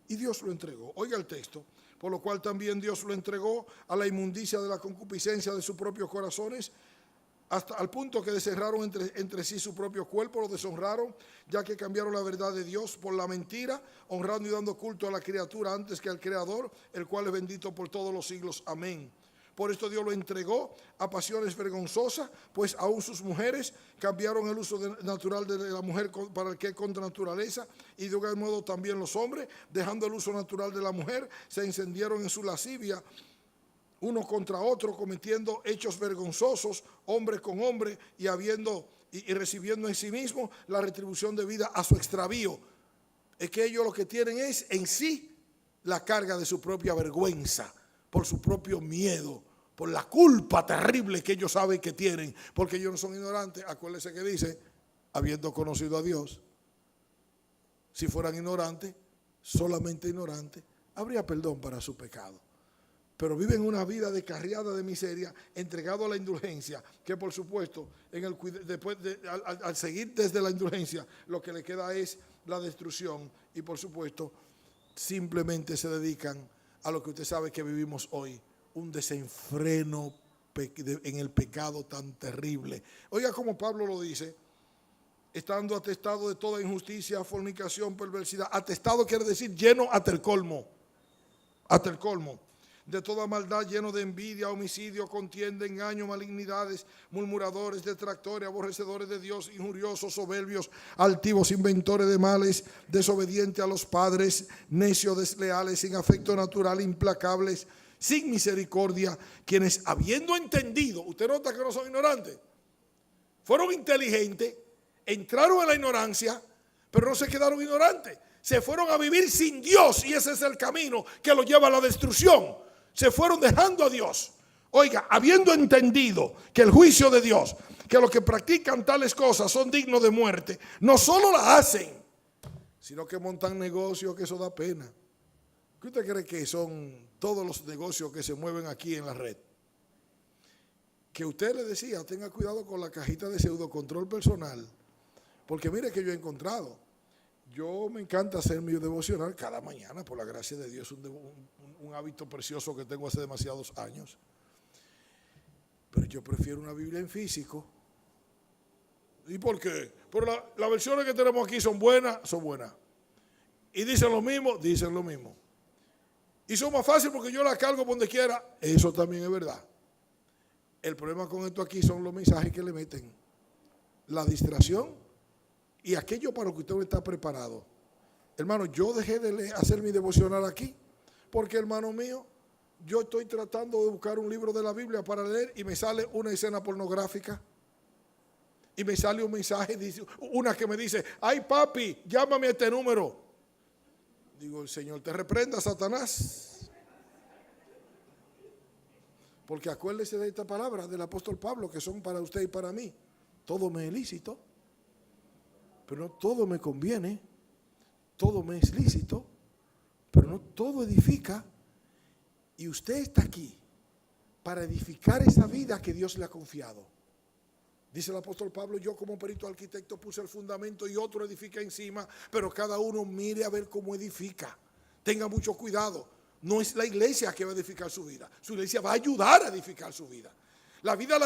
Y Dios lo entregó. Oiga el texto: por lo cual también Dios lo entregó a la inmundicia de la concupiscencia de sus propios corazones, hasta al punto que desherraron entre sí su propio cuerpo, lo deshonraron, ya que cambiaron la verdad de Dios por la mentira, honrando y dando culto a la criatura antes que al Creador, el cual es bendito por todos los siglos. Amén. Por esto Dios lo entregó a pasiones vergonzosas, pues aún sus mujeres cambiaron el uso natural de la mujer para el que es contra naturaleza, y de igual modo también los hombres, dejando el uso natural de la mujer, se encendieron en su lascivia uno contra otro, cometiendo hechos vergonzosos, hombre con hombre, y recibiendo en sí mismo la retribución debida a su extravío. Es que ellos lo que tienen es en sí la carga de su propia vergüenza, por su propio miedo, por la culpa terrible que ellos saben que tienen, porque ellos no son ignorantes. Acuérdense que dice, habiendo conocido a Dios. Si fueran ignorantes, solamente ignorantes, habría perdón para su pecado. Pero viven una vida descarriada de miseria, entregado a la indulgencia, que por supuesto, al seguir desde la indulgencia, lo que le queda es la destrucción, y por supuesto, simplemente se dedican a lo que usted sabe que vivimos hoy, un desenfreno en el pecado tan terrible. Oiga como Pablo lo dice: estando atestado de toda injusticia, fornicación, perversidad. Atestado quiere decir lleno hasta el colmo. Hasta el colmo. De toda maldad, lleno de envidia, homicidio, contienda, engaño, malignidades, murmuradores, detractores, aborrecedores de Dios, injuriosos, soberbios, altivos, inventores de males, desobedientes a los padres, necios, desleales, sin afecto natural, implacables, sin misericordia, quienes habiendo entendido, usted nota que no son ignorantes, fueron inteligentes, entraron en la ignorancia, pero no se quedaron ignorantes, se fueron a vivir sin Dios, y ese es el camino que los lleva a la destrucción. Se fueron dejando a Dios. Oiga, habiendo entendido que el juicio de Dios, que los que practican tales cosas son dignos de muerte, no solo la hacen, sino que montan negocios, que eso da pena. ¿Qué usted cree que son todos los negocios que se mueven aquí en la red? Que usted le decía, tenga cuidado con la cajita de pseudocontrol personal, porque mire que yo he encontrado. Yo me encanta hacer mi devocional cada mañana, por la gracia de Dios, un hábito precioso que tengo hace demasiados años. Pero yo prefiero una Biblia en físico. ¿Y por qué? Pero las versiones que tenemos aquí son buenas. Y dicen lo mismo. Y son más fáciles porque yo las cargo por donde quiera. Eso también es verdad. El problema con esto aquí son los mensajes que le meten. La distracción y aquello para lo que usted no está preparado. Hermano, yo dejé de hacer mi devocional aquí porque, hermano mío, yo estoy tratando de buscar un libro de la Biblia para leer y me sale una escena pornográfica. Y me sale un mensaje, una que me dice, ay papi, llámame a este número. Digo, el Señor te reprenda, Satanás. Porque acuérdese de esta palabra del apóstol Pablo, que son para usted y para mí. Todo me es lícito, pero no todo me conviene. Todo me es lícito, pero no todo edifica. Y usted está aquí para edificar esa vida que Dios le ha confiado. Dice el apóstol Pablo, yo como perito arquitecto puse el fundamento y otro edifica encima, pero cada uno mire a ver cómo edifica. Tenga mucho cuidado. No es la iglesia que va a edificar su vida. Su iglesia va a ayudar a edificar su vida. La vida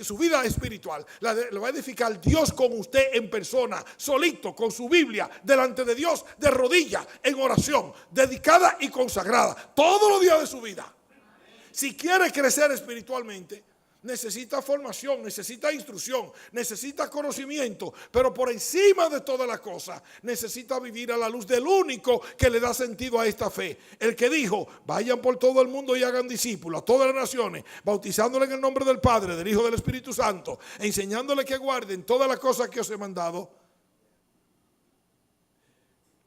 su vida espiritual la va a edificar Dios con usted en persona, solito, con su Biblia, delante de Dios, de rodillas, en oración, dedicada y consagrada, todos los días de su vida. Si quiere crecer espiritualmente, necesita formación, necesita instrucción, necesita conocimiento, pero por encima de todas las cosas, necesita vivir a la luz del único que le da sentido a esta fe. El que dijo, vayan por todo el mundo y hagan discípulos a todas las naciones, bautizándole en el nombre del Padre, del Hijo y del Espíritu Santo, enseñándole que guarden todas las cosas que os he mandado.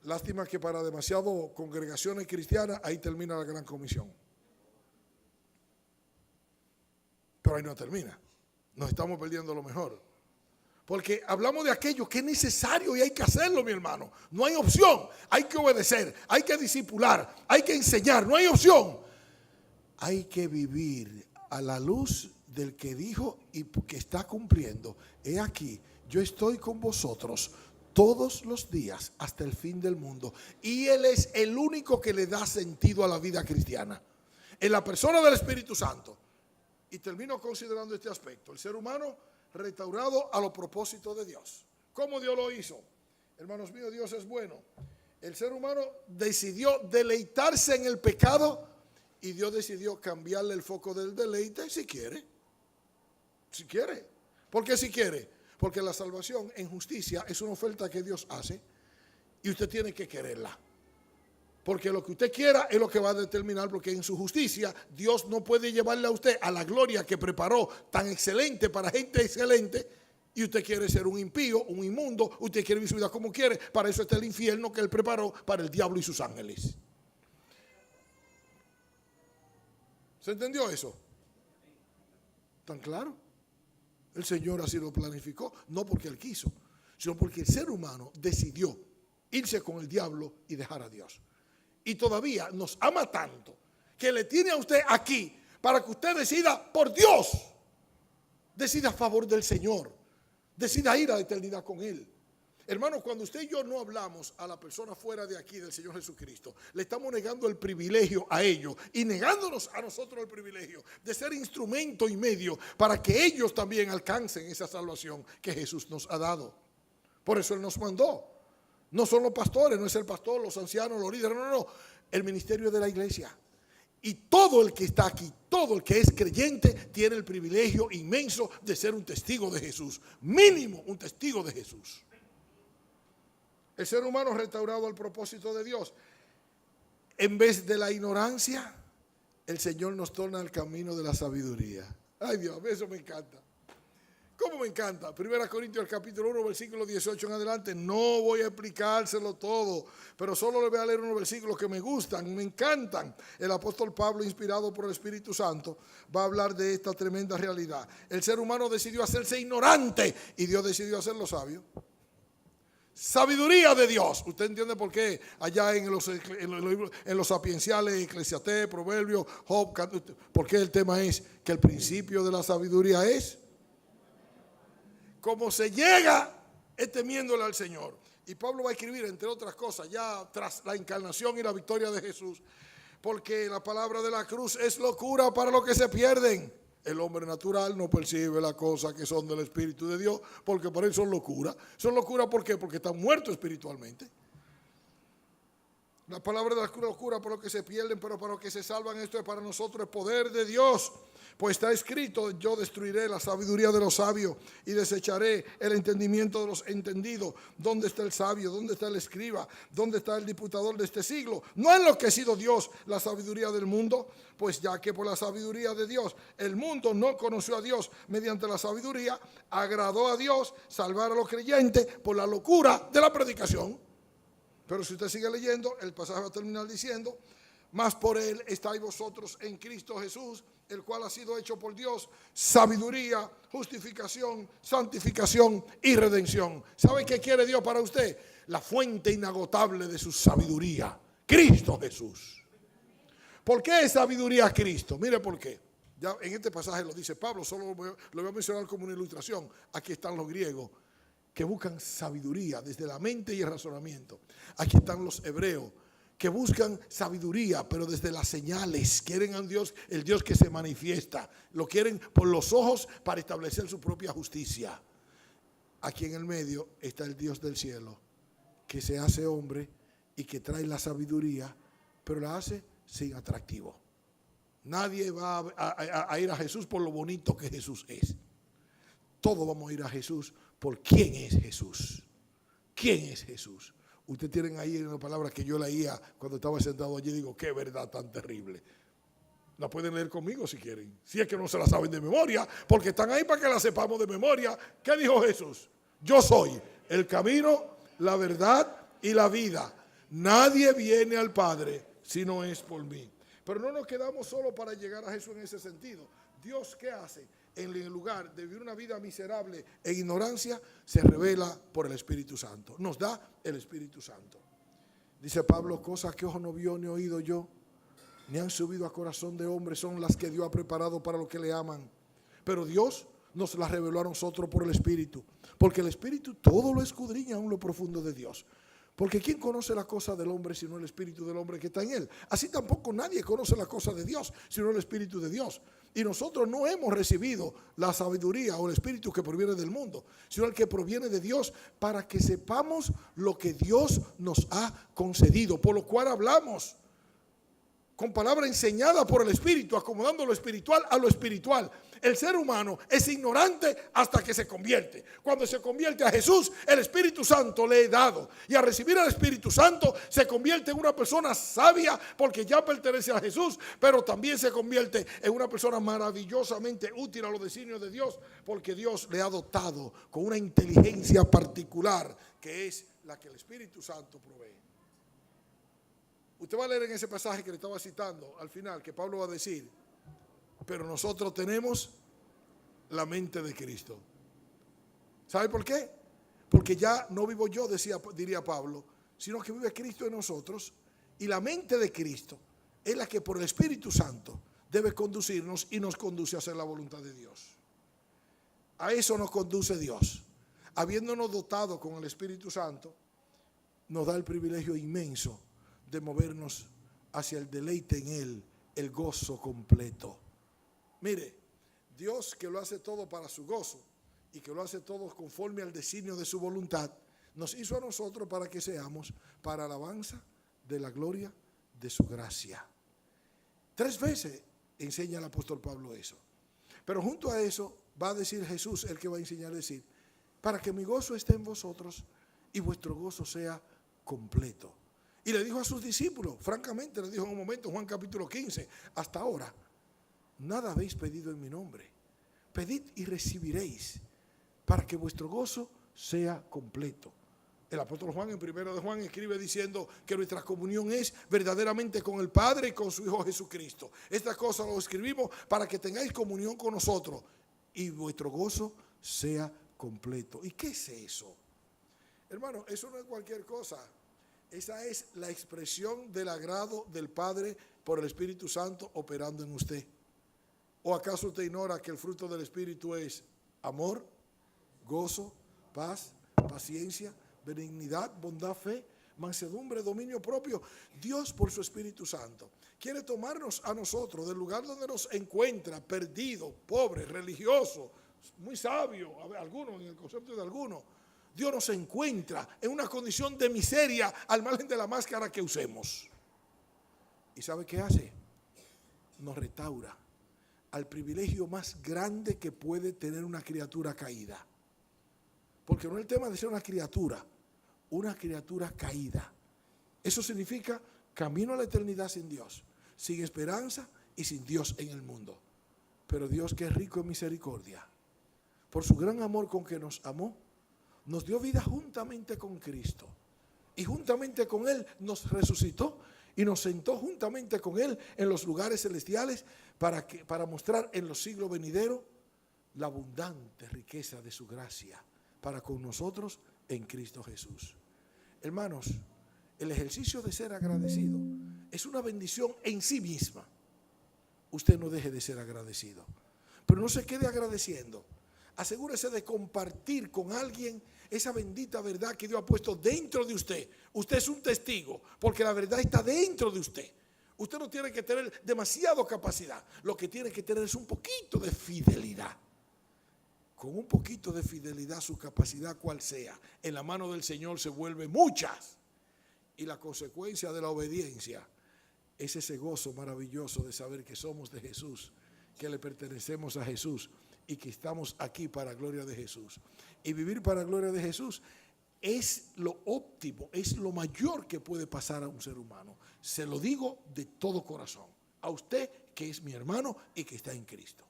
Lástima que para demasiado congregaciones cristianas, ahí termina la gran comisión. Pero ahí no termina. Nos estamos perdiendo lo mejor. Porque hablamos de aquello que es necesario y hay que hacerlo, mi hermano. No hay opción. Hay que obedecer, hay que discipular, hay que enseñar. No hay opción. Hay que vivir a la luz del que dijo y que está cumpliendo. He aquí, yo estoy con vosotros todos los días hasta el fin del mundo. Y Él es el único que le da sentido a la vida cristiana. En la persona del Espíritu Santo. Y termino considerando este aspecto. El ser humano restaurado a los propósitos de Dios. ¿Cómo Dios lo hizo? Hermanos míos, Dios es bueno. El ser humano decidió deleitarse en el pecado y Dios decidió cambiarle el foco del deleite si quiere. Si quiere. ¿Por qué si quiere? Porque la salvación en justicia es una oferta que Dios hace y usted tiene que quererla. Porque lo que usted quiera es lo que va a determinar, porque en su justicia Dios no puede llevarle a usted a la gloria que preparó tan excelente para gente excelente, y usted quiere ser un impío, un inmundo, usted quiere vivir su vida como quiere. Para eso está el infierno que Él preparó para el diablo y sus ángeles. ¿Se entendió eso? ¿Tan claro? El Señor así lo planificó, no porque Él quiso, sino porque el ser humano decidió irse con el diablo y dejar a Dios. Y todavía nos ama tanto que le tiene a usted aquí para que usted decida por Dios, decida a favor del Señor, decida ir a la eternidad con Él. Hermanos, cuando usted y yo no hablamos a la persona fuera de aquí del Señor Jesucristo, le estamos negando el privilegio a ellos y negándonos a nosotros el privilegio de ser instrumento y medio para que ellos también alcancen esa salvación que Jesús nos ha dado. Por eso Él nos mandó. No son los pastores, no es el pastor, los ancianos, los líderes, no. El ministerio de la iglesia. Y todo el que está aquí, todo el que es creyente, tiene el privilegio inmenso de ser un testigo de Jesús. Mínimo un testigo de Jesús. El ser humano restaurado al propósito de Dios. En vez de la ignorancia, el Señor nos torna al camino de la sabiduría. Ay Dios, eso me encanta. ¿Cómo me encanta? 1 Corintios el capítulo 1, versículo 18 en adelante. No voy a explicárselo todo, pero solo le voy a leer unos versículos que me gustan, me encantan. El apóstol Pablo, inspirado por el Espíritu Santo, va a hablar de esta tremenda realidad. El ser humano decidió hacerse ignorante y Dios decidió hacerlo sabio. Sabiduría de Dios. ¿Usted entiende por qué allá en los sapienciales, Eclesiastés, Proverbios, Job? Porque el tema es que el principio de la sabiduría es como se llega es temiéndole al Señor. Y Pablo va a escribir, entre otras cosas, ya tras la encarnación y la victoria de Jesús, porque la palabra de la cruz es locura para los que se pierden. El hombre natural no percibe las cosas que son del Espíritu de Dios, porque para él son locura. Son locura, ¿por qué? Porque están muertos espiritualmente. La palabra de la cruz es locura para los que se pierden, pero para los que se salvan, esto es para nosotros el poder de Dios. Pues está escrito: yo destruiré la sabiduría de los sabios y desecharé el entendimiento de los entendidos. ¿Dónde está el sabio? ¿Dónde está el escriba? ¿Dónde está el diputador de este siglo? ¿No ha enloquecido Dios la sabiduría del mundo? Pues ya que por la sabiduría de Dios el mundo no conoció a Dios, mediante la sabiduría agradó a Dios salvar a los creyentes por la locura de la predicación. Pero si usted sigue leyendo, el pasaje va a terminar diciendo: mas por él estáis vosotros en Cristo Jesús, el cual ha sido hecho por Dios sabiduría, justificación, santificación y redención. ¿Sabe qué quiere Dios para usted? La fuente inagotable de su sabiduría, Cristo Jesús. ¿Por qué es sabiduría Cristo? Mire por qué. Ya en este pasaje lo dice Pablo, solo lo voy a mencionar como una ilustración. Aquí están los griegos que buscan sabiduría desde la mente y el razonamiento. Aquí están los hebreos que buscan sabiduría, pero desde las señales. Quieren a un Dios, el Dios que se manifiesta. Lo quieren por los ojos para establecer su propia justicia. Aquí en el medio está el Dios del cielo, que se hace hombre y que trae la sabiduría, pero la hace sin atractivo. Nadie va a ir a Jesús por lo bonito que Jesús es. Todos vamos a ir a Jesús por quién es Jesús. ¿Quién es Jesús? Ustedes tienen ahí una palabra que yo leía cuando estaba sentado allí. Digo, qué verdad tan terrible. La pueden leer conmigo si quieren. Si es que no se la saben de memoria, porque están ahí para que la sepamos de memoria. ¿Qué dijo Jesús? Yo soy el camino, la verdad y la vida. Nadie viene al Padre si no es por mí. Pero no nos quedamos solo para llegar a Jesús en ese sentido. Dios, ¿qué hace? En el lugar de vivir una vida miserable e ignorancia, se revela por el Espíritu Santo. Nos da el Espíritu Santo. Dice Pablo: cosas que ojo no vio ni oído yo, ni han subido a corazón de hombre, son las que Dios ha preparado para los que le aman. Pero Dios nos las reveló a nosotros por el Espíritu, porque el Espíritu todo lo escudriña aún lo profundo de Dios. Porque ¿quién conoce la cosa del hombre sino el Espíritu del hombre que está en él? Así tampoco nadie conoce la cosa de Dios sino el Espíritu de Dios. Y nosotros no hemos recibido la sabiduría o el Espíritu que proviene del mundo, sino el que proviene de Dios, para que sepamos lo que Dios nos ha concedido. Por lo cual hablamos con palabra enseñada por el Espíritu, acomodando lo espiritual a lo espiritual. El ser humano es ignorante hasta que se convierte. Cuando se convierte a Jesús, el Espíritu Santo le he dado. Y al recibir al Espíritu Santo, se convierte en una persona sabia porque ya pertenece a Jesús, pero también se convierte en una persona maravillosamente útil a los designios de Dios, porque Dios le ha dotado con una inteligencia particular que es la que el Espíritu Santo provee. Usted va a leer en ese pasaje que le estaba citando al final, que Pablo va a decir: pero nosotros tenemos la mente de Cristo. ¿Sabe por qué? Porque ya no vivo yo, diría Pablo, sino que vive Cristo en nosotros. Y la mente de Cristo es la que por el Espíritu Santo debe conducirnos y nos conduce a hacer la voluntad de Dios. A eso nos conduce Dios. Habiéndonos dotado con el Espíritu Santo, nos da el privilegio inmenso de movernos hacia el deleite en Él, el gozo completo. Mire, Dios, que lo hace todo para su gozo y que lo hace todo conforme al designio de su voluntad, nos hizo a nosotros para que seamos para alabanza de la gloria de su gracia. 3 veces enseña el apóstol Pablo eso. Pero junto a eso va a decir Jesús, el que va a enseñar a decir: para que mi gozo esté en vosotros y vuestro gozo sea completo. Y le dijo a sus discípulos, francamente le dijo en un momento, Juan capítulo 15, hasta ahora, nada habéis pedido en mi nombre. Pedid y recibiréis, para que vuestro gozo sea completo. El apóstol Juan en 1 de Juan escribe diciendo que nuestra comunión es verdaderamente con el Padre y con su Hijo Jesucristo. Estas cosas lo escribimos para que tengáis comunión con nosotros y vuestro gozo sea completo. ¿Y qué es eso? Hermano, eso no es cualquier cosa. Esa es la expresión del agrado del Padre por el Espíritu Santo operando en usted. ¿O acaso usted ignora que el fruto del Espíritu es amor, gozo, paz, paciencia, benignidad, bondad, fe, mansedumbre, dominio propio? Dios, por su Espíritu Santo, quiere tomarnos a nosotros del lugar donde nos encuentra, perdido, pobre, religioso, muy sabio, algunos, en el concepto de algunos. Dios nos encuentra en una condición de miseria al margen de la máscara que usemos. ¿Y sabe qué hace? Nos restaura al privilegio más grande que puede tener una criatura caída. Porque no es el tema de ser una criatura caída. Eso significa camino a la eternidad sin Dios, sin esperanza y sin Dios en el mundo. Pero Dios, que es rico en misericordia, por su gran amor con que nos amó, nos dio vida juntamente con Cristo. Y juntamente con Él nos resucitó y nos sentó juntamente con Él en los lugares celestiales para mostrar en los siglos venideros la abundante riqueza de su gracia para con nosotros en Cristo Jesús. Hermanos, el ejercicio de ser agradecido es una bendición en sí misma. Usted no deje de ser agradecido, pero no se quede agradeciendo. Asegúrese de compartir con alguien esa bendita verdad que Dios ha puesto dentro de usted. Usted es un testigo, porque la verdad está dentro de usted. Usted no tiene que tener demasiada capacidad. Lo que tiene que tener es un poquito de fidelidad. Con un poquito de fidelidad, su capacidad cual sea, en la mano del Señor se vuelve muchas. Y la consecuencia de la obediencia es ese gozo maravilloso de saber que somos de Jesús, que le pertenecemos a Jesús y que estamos aquí para gloria de Jesús. Y vivir para gloria de Jesús es lo óptimo, es lo mayor que puede pasar a un ser humano. Se lo digo de todo corazón, a usted que es mi hermano y que está en Cristo.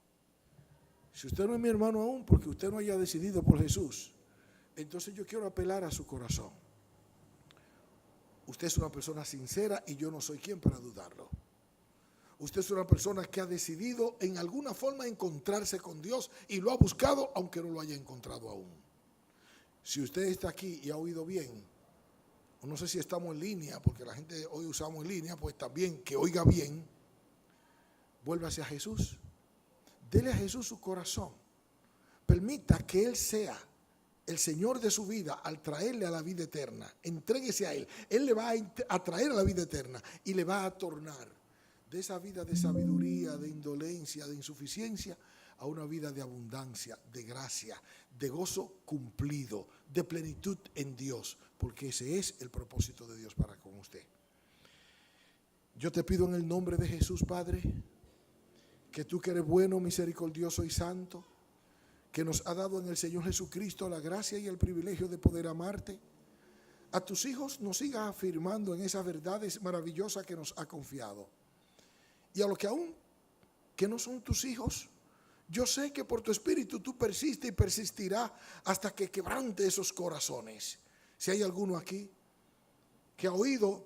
Si usted no es mi hermano aún porque usted no haya decidido por Jesús, entonces yo quiero apelar a su corazón. Usted es una persona sincera y yo no soy quien para dudarlo. Usted es una persona que ha decidido en alguna forma encontrarse con Dios y lo ha buscado aunque no lo haya encontrado aún. Si usted está aquí y ha oído bien, o no sé si estamos en línea, porque la gente hoy usamos en línea, pues también que oiga bien, vuélvase a Jesús. Dele a Jesús su corazón. Permita que Él sea el Señor de su vida al traerle a la vida eterna. Entréguese a Él. Él le va a traer a la vida eterna y le va a tornar de esa vida de sabiduría, de indolencia, de insuficiencia, a una vida de abundancia, de gracia, de gozo cumplido, de plenitud en Dios, porque ese es el propósito de Dios para con usted. Yo te pido en el nombre de Jesús, Padre, que tú que eres bueno, misericordioso y santo, que nos ha dado en el Señor Jesucristo la gracia y el privilegio de poder amarte, a tus hijos nos sigas afirmando en esas verdades maravillosas que nos ha confiado. Y a los que aún que no son tus hijos, yo sé que por tu espíritu tú persistes y persistirás hasta que quebrante esos corazones. Si hay alguno aquí que ha oído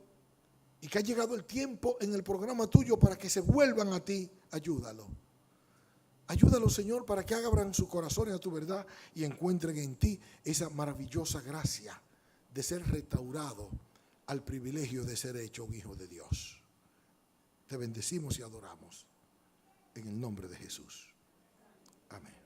y que ha llegado el tiempo en el programa tuyo para que se vuelvan a ti, ayúdalo. Ayúdalo, Señor, para que abran su corazón a tu verdad y encuentren en ti esa maravillosa gracia de ser restaurado al privilegio de ser hecho un hijo de Dios. Te bendecimos y adoramos en el nombre de Jesús. Amén.